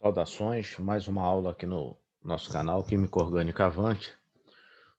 Saudações, mais uma aula aqui no nosso canal Química Orgânica Avante.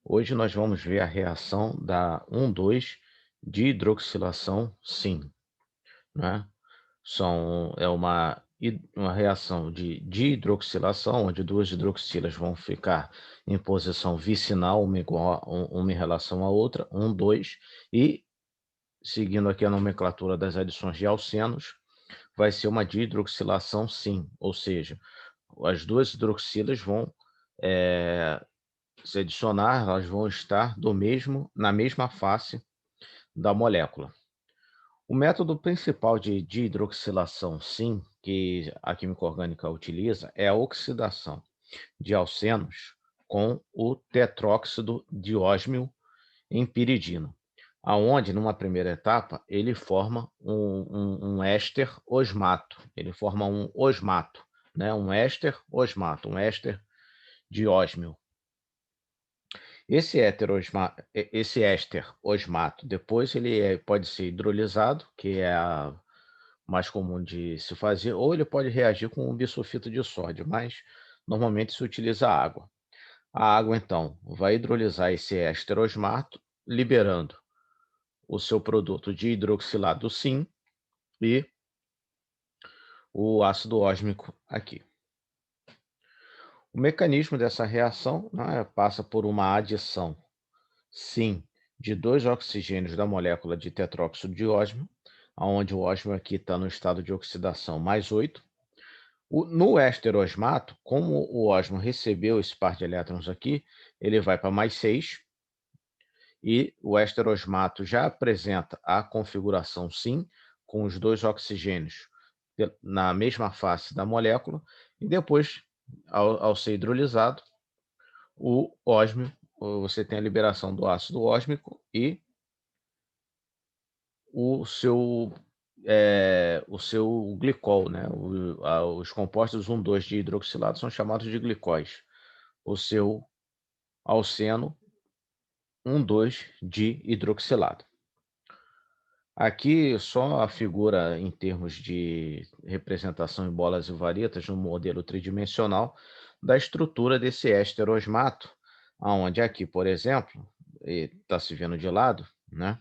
Hoje nós vamos ver a reação da 1,2 de hidroxilação SIN, né? É uma reação de dihidroxilação, onde duas hidroxilas vão ficar em posição vicinal, uma igual, uma em relação à outra, 1,2, e seguindo aqui a nomenclatura das adições de alcenos, vai ser uma dihidroxilação SIN, ou seja, as duas hidroxilas vão se adicionar, elas vão estar na mesma face da molécula. O método principal de hidroxilação SIN, que a química orgânica utiliza, é a oxidação de alcenos com o tetróxido de ósmio em piridina, aonde, numa primeira etapa, ele forma um éster osmato. Ele forma um osmato, né? Um éster osmato, um éster de ósmio. Esse éster osmato, depois ele pode ser hidrolisado, que é a mais comum de se fazer, ou ele pode reagir com um bisulfito de sódio, mas normalmente se utiliza água. A água, então, vai hidrolisar esse éster osmato, liberando o seu produto de hidroxilado SIN e o ácido ósmico aqui. O mecanismo dessa reação, né, passa por uma adição SIN de dois oxigênios da molécula de tetróxido de ósmio, onde o ósmio aqui está no estado de oxidação +8. No éster osmato, como o ósmio recebeu esse par de elétrons aqui, ele vai para +6, e o éster osmato já apresenta a configuração SIN, com os dois oxigênios na mesma face da molécula, e depois, ao ser hidrolisado, o ósmio, você tem a liberação do ácido ósmico e o seu, o seu glicol, né? Os compostos 1,2 de hidroxilado são chamados de glicóis. O seu alceno 1,2 de hidroxilado. Aqui só a figura em termos de representação em bolas e varetas no modelo tridimensional da estrutura desse éster osmato, aonde aqui, por exemplo, está se vendo de lado, né?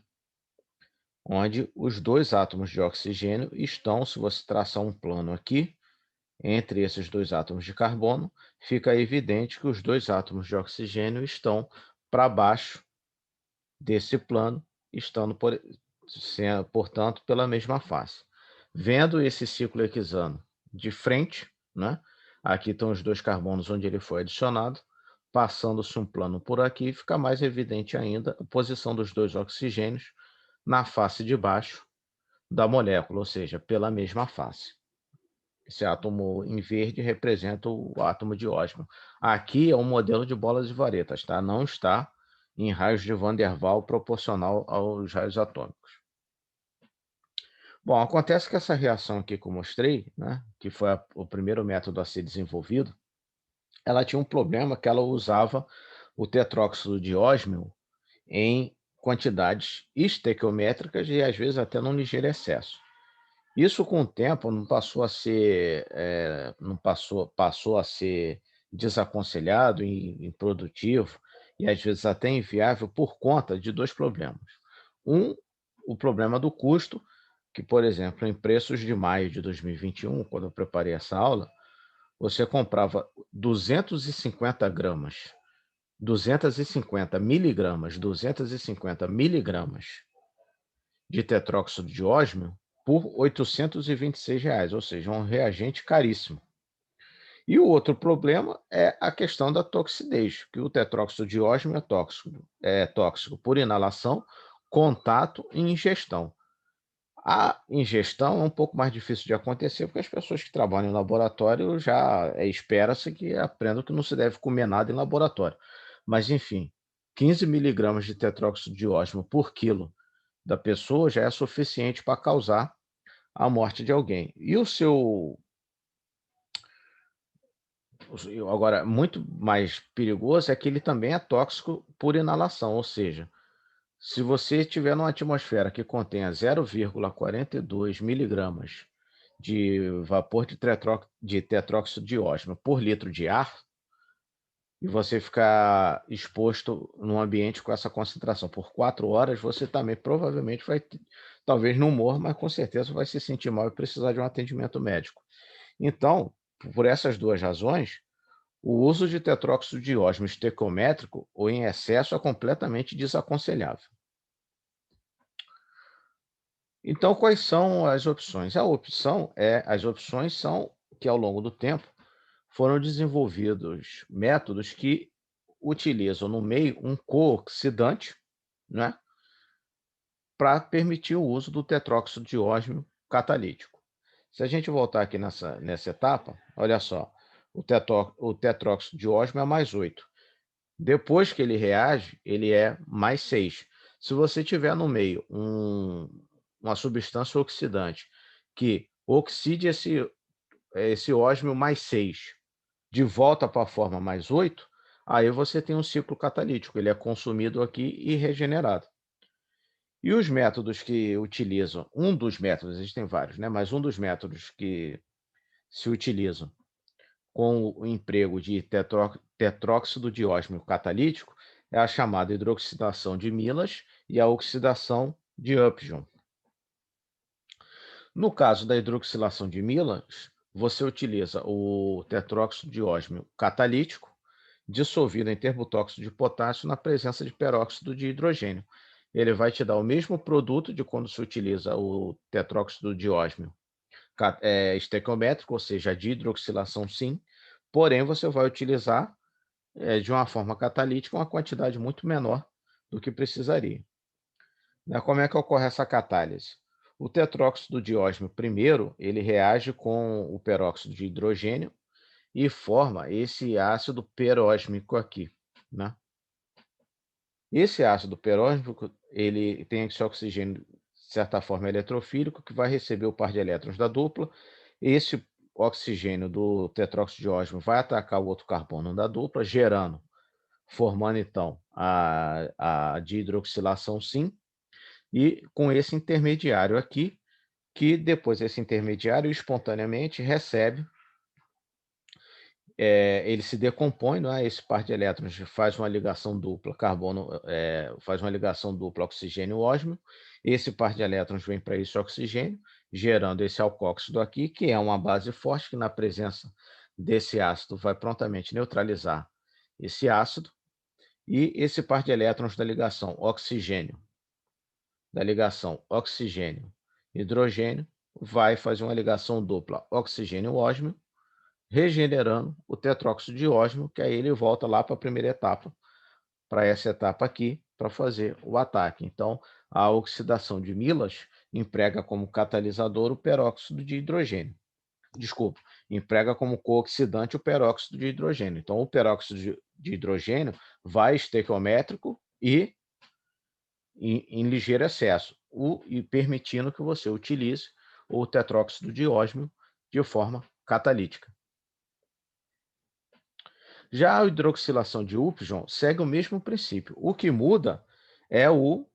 Onde os dois átomos de oxigênio estão, se você traçar um plano aqui, entre esses dois átomos de carbono, fica evidente que os dois átomos de oxigênio estão para baixo desse plano, estando, portanto, pela mesma face. Vendo esse ciclo hexano de frente, né? Aqui estão os dois carbonos onde ele foi adicionado, passando-se um plano por aqui, fica mais evidente ainda a posição dos dois oxigênios na face de baixo da molécula, ou seja, pela mesma face. Esse átomo em verde representa o átomo de ósmio. Aqui é um modelo de bolas de varetas, tá? Não está em raios de Van der Waals proporcional aos raios atômicos. Bom, acontece que essa reação aqui que eu mostrei, né, que foi o primeiro método a ser desenvolvido, ela tinha um problema que ela usava o tetróxido de ósmio em quantidades estequiométricas e às vezes até num ligeiro excesso. Isso, com o tempo, não passou a ser, não passou a ser desaconselhado e improdutivo, e às vezes até inviável, por conta de dois problemas. Um, o problema do custo, que, por exemplo, em preços de maio de 2021, quando eu preparei essa aula, você comprava 250 gramas, 250 miligramas, 250 miligramas de tetróxido de ósmio por R$ 826, ou seja, um reagente caríssimo. E o outro problema é a questão da toxidez, que o tetróxido de ósmio é tóxico por inalação, contato e ingestão. A ingestão é um pouco mais difícil de acontecer, porque as pessoas que trabalham em laboratório já espera-se que aprendam que não se deve comer nada em laboratório. Mas, enfim, 15 miligramas de tetróxido de ósmio por quilo da pessoa já é suficiente para causar a morte de alguém. E agora, muito mais perigoso é que ele também é tóxico por inalação, ou seja, se você estiver numa atmosfera que contenha 0,42 miligramas de vapor de tetróxido de ósmio por litro de ar, e você ficar exposto num ambiente com essa concentração por 4 horas, você também provavelmente vai, talvez não morra, mas com certeza vai se sentir mal e precisar de um atendimento médico. Então, por essas duas razões, o uso de tetróxido de ósmio estequiométrico ou em excesso é completamente desaconselhável. Então, quais são as opções? As opções são que ao longo do tempo foram desenvolvidos métodos que utilizam no meio um cooxidante, né, para permitir o uso do tetróxido de ósmio catalítico. Se a gente voltar aqui nessa etapa, olha só, o tetróxido de ósmio é mais 8. Depois que ele reage, ele é mais 6. Se você tiver no meio uma substância oxidante que oxide esse ósmio mais 6 de volta para a forma mais 8, aí você tem um ciclo catalítico, ele é consumido aqui e regenerado. E os métodos que utilizam, um dos métodos, existem vários, né? Mas um dos métodos que se utilizam com o emprego de tetróxido de ósmio catalítico é a chamada hidroxidação de Milas e a oxidação de Upjohn. No caso da hidroxilação de Milas, você utiliza o tetróxido de ósmio catalítico dissolvido em termotóxido de potássio na presença de peróxido de hidrogênio. Ele vai te dar o mesmo produto de quando se utiliza o tetróxido de ósmio estequiométrico, ou seja, a dihidroxilação sim, porém você vai utilizar de uma forma catalítica uma quantidade muito menor do que precisaria. Né? Como é que ocorre essa catálise? O tetróxido de ósmio, primeiro, ele reage com o peróxido de hidrogênio e forma esse ácido perósmico aqui, né? Esse ácido perósmico, ele tem esse oxigênio, de certa forma, eletrofílico, que vai receber o par de elétrons da dupla. Esse oxigênio do tetróxido de ósmio vai atacar o outro carbono da dupla, formando então a dihidroxilação sim, e com esse intermediário aqui, que depois esse intermediário espontaneamente recebe, ele se decompõe, não é? Esse par de elétrons faz uma ligação dupla faz uma ligação dupla oxigênio-ósmio, esse par de elétrons vem para esse oxigênio, gerando esse alcóxido aqui, que é uma base forte, que na presença desse ácido vai prontamente neutralizar esse ácido, e esse par de elétrons da ligação oxigênio-hidrogênio, vai fazer uma ligação dupla oxigênio-ósmio, regenerando o tetróxido de ósmio, que aí ele volta lá para a primeira etapa, para essa etapa aqui, para fazer o ataque. Então, a oxidação de Milas emprega como catalisador o peróxido de hidrogênio. Desculpa, emprega como cooxidante o peróxido de hidrogênio. Então, o peróxido de hidrogênio vai estequiométrico e em ligeiro excesso, e permitindo que você utilize o tetróxido de ósmio de forma catalítica. Já a hidroxilação de Upjohn segue o mesmo princípio. O que muda é o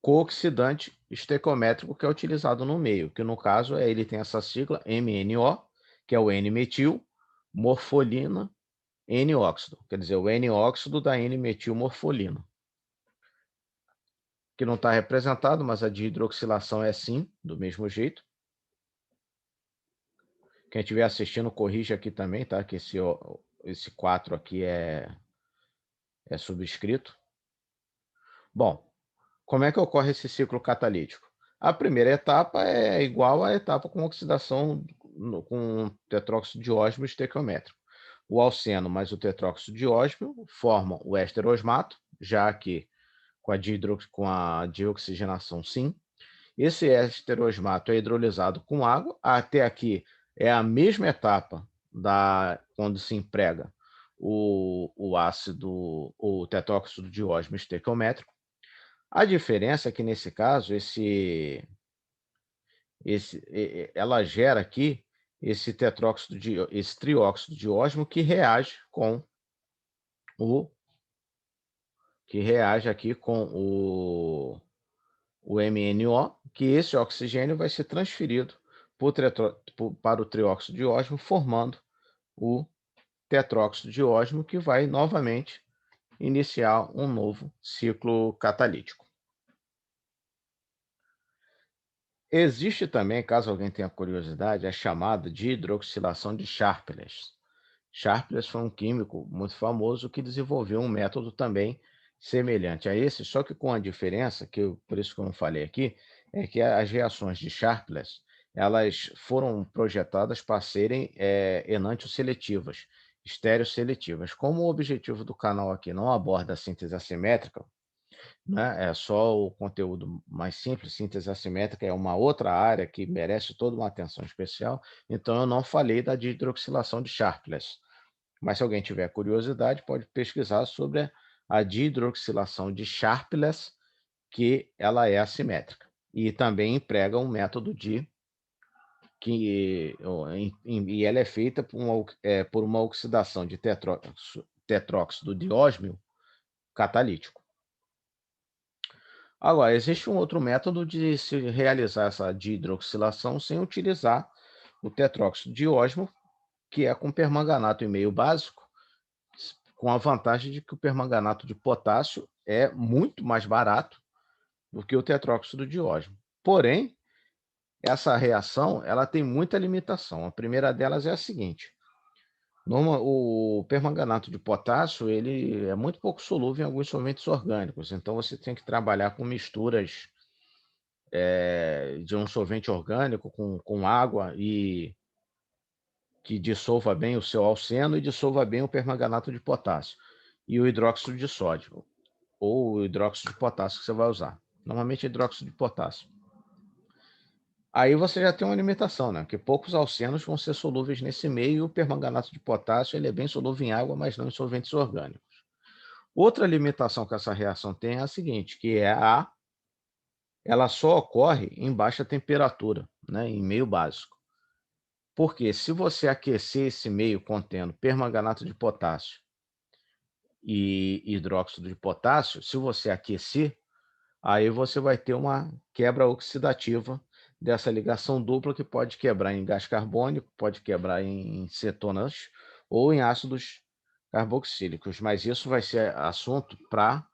cooxidante estequiométrico que é utilizado no meio, que no caso ele tem essa sigla MNO, que é o N-metil, morfolina, N-óxido, quer dizer, o N-óxido da N-metilmorfolina, que não está representado, mas a de hidroxilação é sim, do mesmo jeito. Quem estiver assistindo, corrige aqui também, tá? Que esse 4 aqui é subscrito. Bom, como é que ocorre esse ciclo catalítico? A primeira etapa é igual à etapa com oxidação com tetróxido de ósmio estequiométrico. O alceno mais o tetróxido de ósmio formam o éster osmato, já que com a deoxigenação sim. Esse éster osmato é hidrolisado com água. Até aqui é a mesma etapa quando se emprega o tetróxido de ósmio estequiométrico. A diferença é que, nesse caso, ela gera aqui esse trióxido de ósmio o que reage aqui com o MNO, que esse oxigênio vai ser transferido para o trióxido de ósmio, formando o tetróxido de ósmio, que vai novamente iniciar um novo ciclo catalítico. Existe também, caso alguém tenha curiosidade, a chamada de hidroxilação de Sharpless. Sharpless foi um químico muito famoso que desenvolveu um método também semelhante a esse, só que com a diferença, por isso que eu não falei aqui, é que as reações de Sharpless, elas foram projetadas para serem enantioseletivas, estereosseletivas. Como o objetivo do canal aqui não aborda a síntese assimétrica, né, é só o conteúdo mais simples, síntese assimétrica é uma outra área que merece toda uma atenção especial, então eu não falei da dihidroxilação de Sharpless. Mas se alguém tiver curiosidade, pode pesquisar sobre a dihidroxilação de Sharpless, que ela é assimétrica. E também emprega um método e ela é feita por uma oxidação de tetróxido de ósmio catalítico. Agora, existe um outro método de se realizar essa dihidroxilação sem utilizar o tetróxido de ósmio, que é com permanganato em meio básico, com a vantagem de que o permanganato de potássio é muito mais barato do que o tetróxido de ósmio. Porém, essa reação ela tem muita limitação. A primeira delas é a seguinte: o permanganato de potássio ele é muito pouco solúvel em alguns solventes orgânicos, então você tem que trabalhar com misturas de um solvente orgânico com água e que dissolva bem o seu alceno e dissolva bem o permanganato de potássio e o hidróxido de sódio, ou o hidróxido de potássio que você vai usar. Normalmente é hidróxido de potássio. Aí você já tem uma limitação, né? Que poucos alcenos vão ser solúveis nesse meio, e o permanganato de potássio ele é bem solúvel em água, mas não em solventes orgânicos. Outra limitação que essa reação tem é a seguinte, ela só ocorre em baixa temperatura, né? Em meio básico. Porque se você aquecer esse meio contendo permanganato de potássio e hidróxido de potássio, se você aquecer, aí você vai ter uma quebra oxidativa dessa ligação dupla que pode quebrar em gás carbônico, pode quebrar em cetonas ou em ácidos carboxílicos, mas isso vai ser assunto para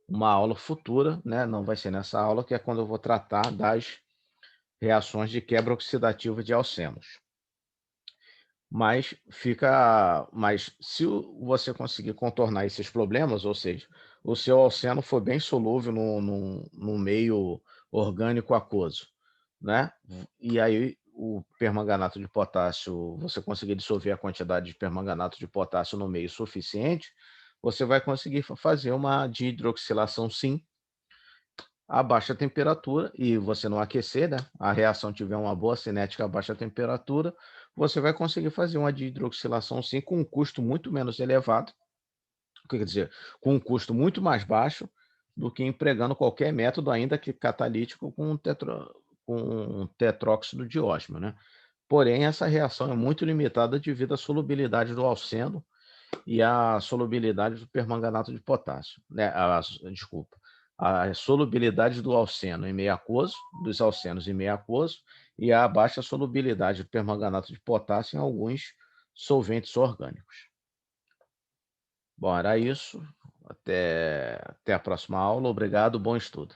uma aula futura, né? Não vai ser nessa aula, que é quando eu vou tratar das reações de quebra oxidativa de alcenos. Mas se você conseguir contornar esses problemas, ou seja, o seu alceno for bem solúvel no meio orgânico aquoso, né? E aí o permanganato de potássio, você conseguir dissolver a quantidade de permanganato de potássio no meio suficiente, você vai conseguir fazer uma dihidroxilação sim, a baixa temperatura, e você não aquecer, né? A reação tiver uma boa cinética a baixa temperatura, você vai conseguir fazer uma dihidroxilação sim com um custo muito menos elevado, o que quer dizer, com um custo muito mais baixo do que empregando qualquer método, ainda que catalítico, com um tetróxido de ósmio, né? Porém, essa reação é muito limitada devido à solubilidade do alceno e a solubilidade do permanganato de potássio, né? Desculpa, a solubilidade do alceno em meio aquoso, dos alcenos em meio aquoso, e a baixa solubilidade do permanganato de potássio em alguns solventes orgânicos. Bom, era isso. Até a próxima aula. Obrigado, bom estudo.